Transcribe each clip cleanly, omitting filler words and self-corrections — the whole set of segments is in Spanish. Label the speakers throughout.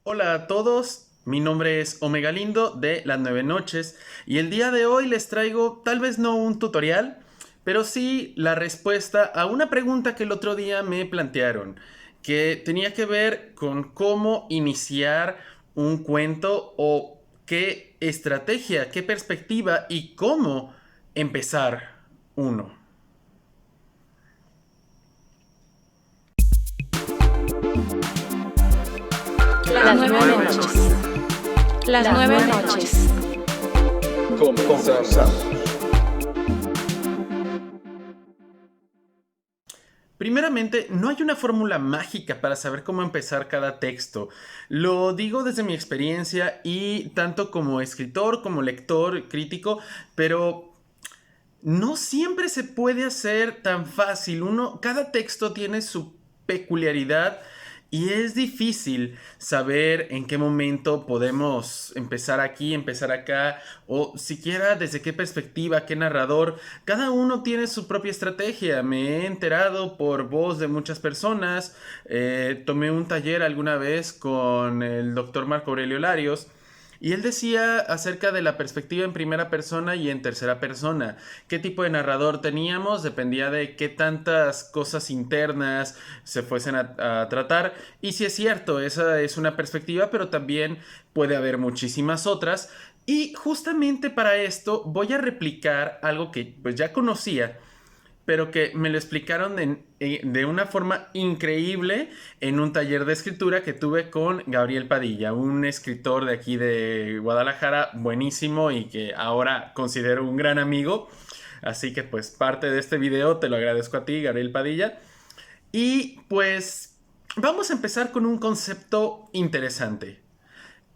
Speaker 1: Hola a todos, mi nombre es Omega Lindo de Las Nueve Noches y el día de hoy les traigo tal vez no un tutorial, pero sí la respuesta a una pregunta que el otro día me plantearon, que tenía que ver con cómo iniciar un cuento o qué estrategia, qué perspectiva y cómo empezar uno.
Speaker 2: Las nueve noches. Las nueve noches.
Speaker 3: Comenzamos.
Speaker 1: Primeramente, no hay una fórmula mágica para saber cómo empezar cada texto. Lo digo desde mi experiencia y tanto como escritor, como lector, crítico, pero no siempre se puede hacer tan fácil. Cada texto tiene su peculiaridad y es difícil saber en qué momento podemos empezar aquí, empezar acá, o siquiera desde qué perspectiva, qué narrador. Cada uno tiene su propia estrategia. Me he enterado por voz de muchas personas. Tomé un taller alguna vez con el doctor Marco Aurelio Larios. Y él decía acerca de la perspectiva en primera persona y en tercera persona. ¿Qué tipo de narrador teníamos? Dependía de qué tantas cosas internas se fuesen a tratar. Y si es cierto, esa es una perspectiva, pero también puede haber muchísimas otras. Y justamente para esto voy a replicar algo que pues ya conocía, pero que me lo explicaron de una forma increíble en un taller de escritura que tuve con Gabriel Padilla, un escritor de aquí de Guadalajara buenísimo y que ahora considero un gran amigo. Así que pues parte de este video te lo agradezco a ti, Gabriel Padilla. Y pues vamos a empezar con un concepto interesante.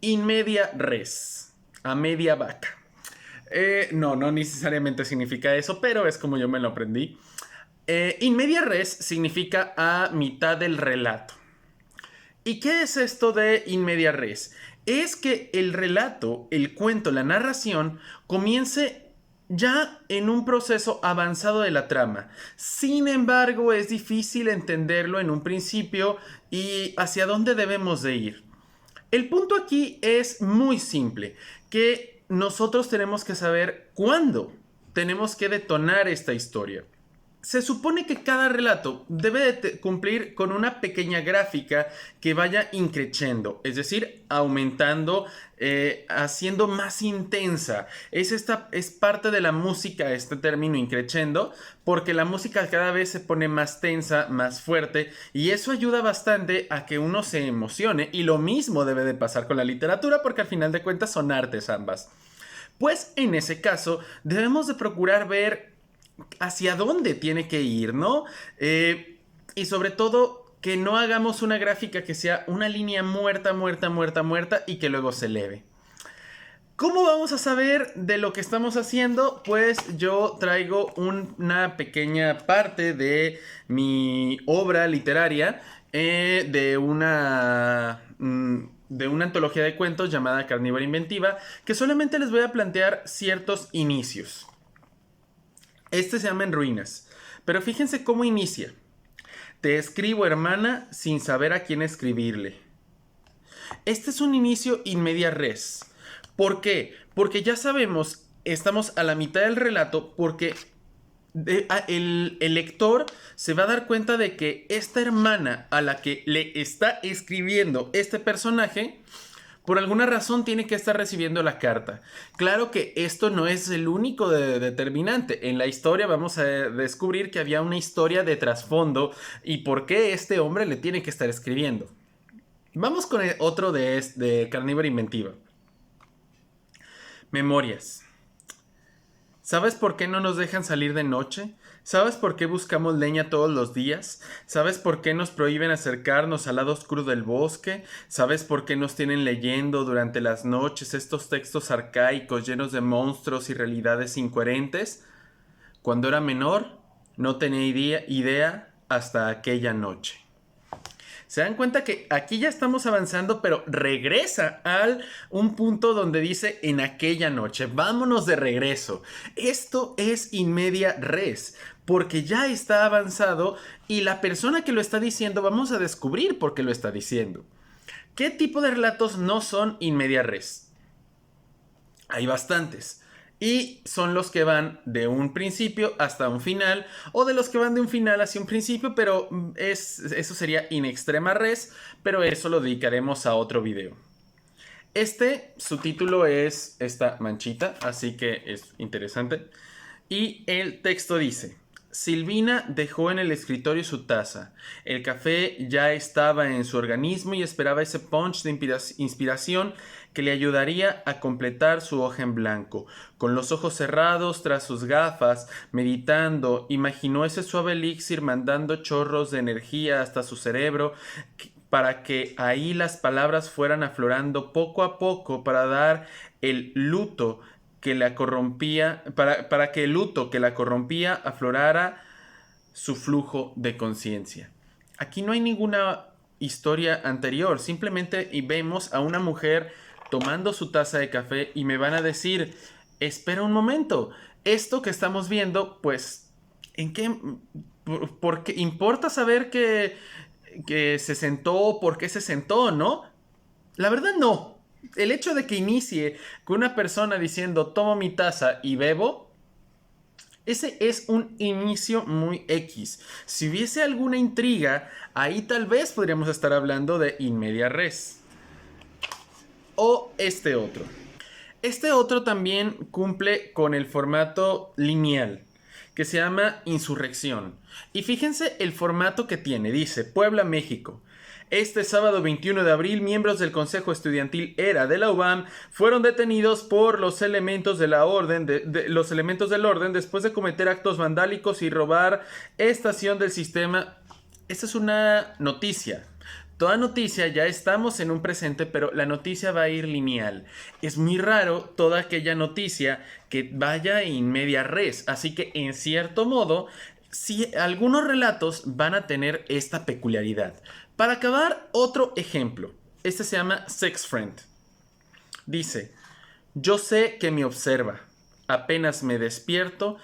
Speaker 1: In media res, a media vaca. No necesariamente significa eso, pero es como yo me lo aprendí. In media res significa a mitad del relato. ¿Y qué es esto de in media res? Es que el relato, el cuento, la narración comience ya en un proceso avanzado de la trama. Sin embargo, es difícil entenderlo en un principio y hacia dónde debemos de ir. El punto aquí es muy simple, que nosotros tenemos que saber cuándo tenemos que detonar esta historia. Se supone que cada relato debe de cumplir con una pequeña gráfica que vaya increciendo, es decir, aumentando, haciendo más intensa. Es parte de la música este término increciendo, porque la música cada vez se pone más tensa, más fuerte, y eso ayuda bastante a que uno se emocione, y lo mismo debe de pasar con la literatura, porque al final de cuentas son artes ambas. Pues en ese caso debemos de procurar ver hacia dónde tiene que ir, ¿no? Y sobre todo que no hagamos una gráfica que sea una línea muerta, muerta, muerta, muerta y que luego se eleve. ¿Cómo vamos a saber de lo que estamos haciendo? Pues yo traigo una pequeña parte de mi obra literaria de una antología de cuentos llamada Carnívora Inventiva, que solamente les voy a plantear ciertos inicios. Este se llama En Ruinas. Pero fíjense cómo inicia. Te escribo, hermana, sin saber a quién escribirle. Este es un inicio in media res. ¿Por qué? Porque ya sabemos, estamos a la mitad del relato, porque el lector se va a dar cuenta de que esta hermana a la que le está escribiendo este personaje, por alguna razón tiene que estar recibiendo la carta. Claro que esto no es el único determinante. En la historia vamos a descubrir que había una historia de trasfondo y por qué este hombre le tiene que estar escribiendo. Vamos con el otro de Carnívora Inventiva. Memorias. ¿Sabes por qué no nos dejan salir de noche? ¿Sabes por qué buscamos leña todos los días? ¿Sabes por qué nos prohíben acercarnos al lado oscuro del bosque? ¿Sabes por qué nos tienen leyendo durante las noches estos textos arcaicos llenos de monstruos y realidades incoherentes? Cuando era menor, no tenía idea hasta aquella noche. Se dan cuenta que aquí ya estamos avanzando, pero regresa a un punto donde dice en aquella noche. Vámonos de regreso. Esto es in media res, porque ya está avanzado y la persona que lo está diciendo vamos a descubrir por qué lo está diciendo. ¿Qué tipo de relatos no son in media res? Hay bastantes. Y son los que van de un principio hasta un final, o de los que van de un final hacia un principio, pero eso sería in extrema res, pero eso lo dedicaremos a otro video. Su título es esta manchita, así que es interesante. Y el texto dice: Silvina dejó en el escritorio su taza. El café ya estaba en su organismo y esperaba ese punch de inspiración que le ayudaría a completar su hoja en blanco. Con los ojos cerrados tras sus gafas, meditando, imaginó ese suave elixir mandando chorros de energía hasta su cerebro para que ahí las palabras fueran aflorando poco a poco para dar el luto que la corrompía, para que el luto que la corrompía aflorara su flujo de conciencia. Aquí no hay ninguna historia anterior, simplemente vemos a una mujer tomando su taza de café y me van a decir, espera un momento, esto que estamos viendo, pues, ¿en qué? ¿Por qué importa saber que se sentó, por qué se sentó, no? La verdad no. El hecho de que inicie con una persona diciendo tomo mi taza y bebo, ese es un inicio muy X. Si hubiese alguna intriga, ahí tal vez podríamos estar hablando de in media res. O este otro. Este otro también cumple con el formato lineal, que se llama Insurrección. Y fíjense el formato que tiene. Dice Puebla, México. Este sábado 21 de abril, miembros del Consejo Estudiantil ERA de la UVAM fueron detenidos por los elementos de la orden los elementos del orden después de cometer actos vandálicos y robar estación del sistema. Esta es una noticia. Toda noticia, ya estamos en un presente, pero la noticia va a ir lineal. Es muy raro toda aquella noticia que vaya in media res, así que en cierto modo, sí, algunos relatos van a tener esta peculiaridad. Para acabar, otro ejemplo. Este se llama Sex Friend. Dice: yo sé que me observa. Apenas me despierto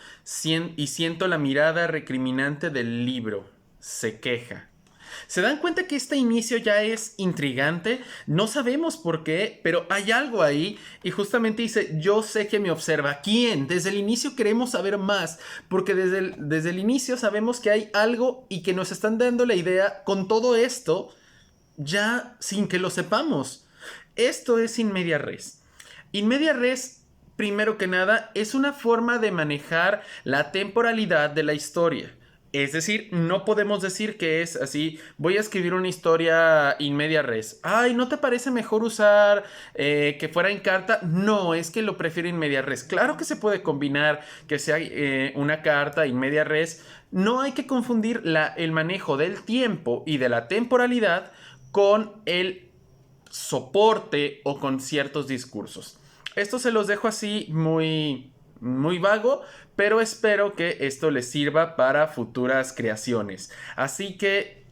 Speaker 1: y siento la mirada recriminante del libro. Se queja. ¿Se dan cuenta que este inicio ya es intrigante? No sabemos por qué, pero hay algo ahí y justamente dice, yo sé que me observa. ¿Quién? Desde el inicio queremos saber más, porque desde el inicio sabemos que hay algo y que nos están dando la idea con todo esto, ya sin que lo sepamos. Esto es in media res. In media res, primero que nada, es una forma de manejar la temporalidad de la historia. Es decir, no podemos decir que es así, voy a escribir una historia in media res. Ay, ¿no te parece mejor usar que fuera en carta? No, es que lo prefiero in media res. Claro que se puede combinar que sea una carta in media res. No hay que confundir el manejo del tiempo y de la temporalidad con el soporte o con ciertos discursos. Esto se los dejo así muy vago, pero espero que esto les sirva para futuras creaciones. Así que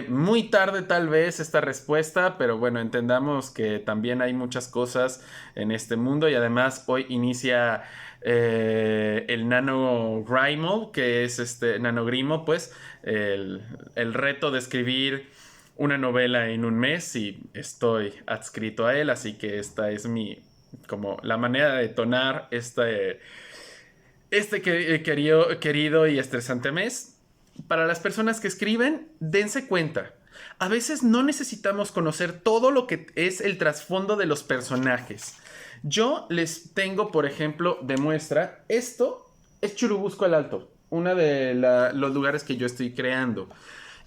Speaker 1: muy tarde tal vez esta respuesta, pero bueno, entendamos que también hay muchas cosas en este mundo y además hoy inicia el NaNoWriMo, que es NaNoWriMo, pues el reto de escribir una novela en un mes y estoy adscrito a él, así que esta es como la manera de detonar querido y estresante mes. Para las personas que escriben, dense cuenta. A veces no necesitamos conocer todo lo que es el trasfondo de los personajes. Yo les tengo, por ejemplo, de muestra, esto es Churubusco el Alto, uno de los lugares que yo estoy creando.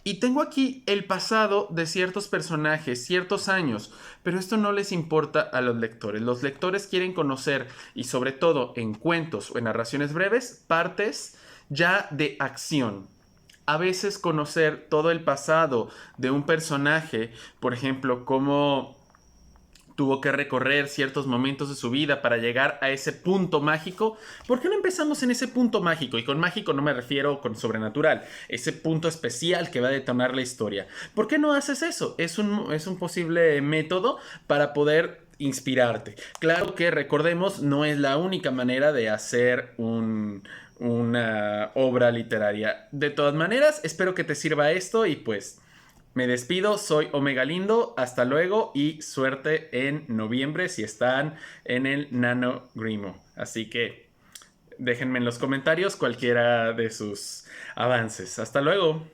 Speaker 1: Y tengo aquí el pasado de ciertos personajes, ciertos años, pero esto no les importa a los lectores. Los lectores quieren conocer, y sobre todo en cuentos o en narraciones breves, partes ya de acción. A veces conocer todo el pasado de un personaje, por ejemplo, cómo tuvo que recorrer ciertos momentos de su vida para llegar a ese punto mágico. ¿Por qué no empezamos en ese punto mágico? Y con mágico no me refiero con sobrenatural, ese punto especial que va a detonar la historia. ¿Por qué no haces eso? Es un posible método para poder inspirarte. Claro que recordemos, no es la única manera de hacer una obra literaria. De todas maneras, espero que te sirva esto y pues Me despido, soy Omega Lindo, hasta luego y suerte en noviembre si están en el NaNoWriMo. Así que déjenme en los comentarios cualquiera de sus avances. Hasta luego.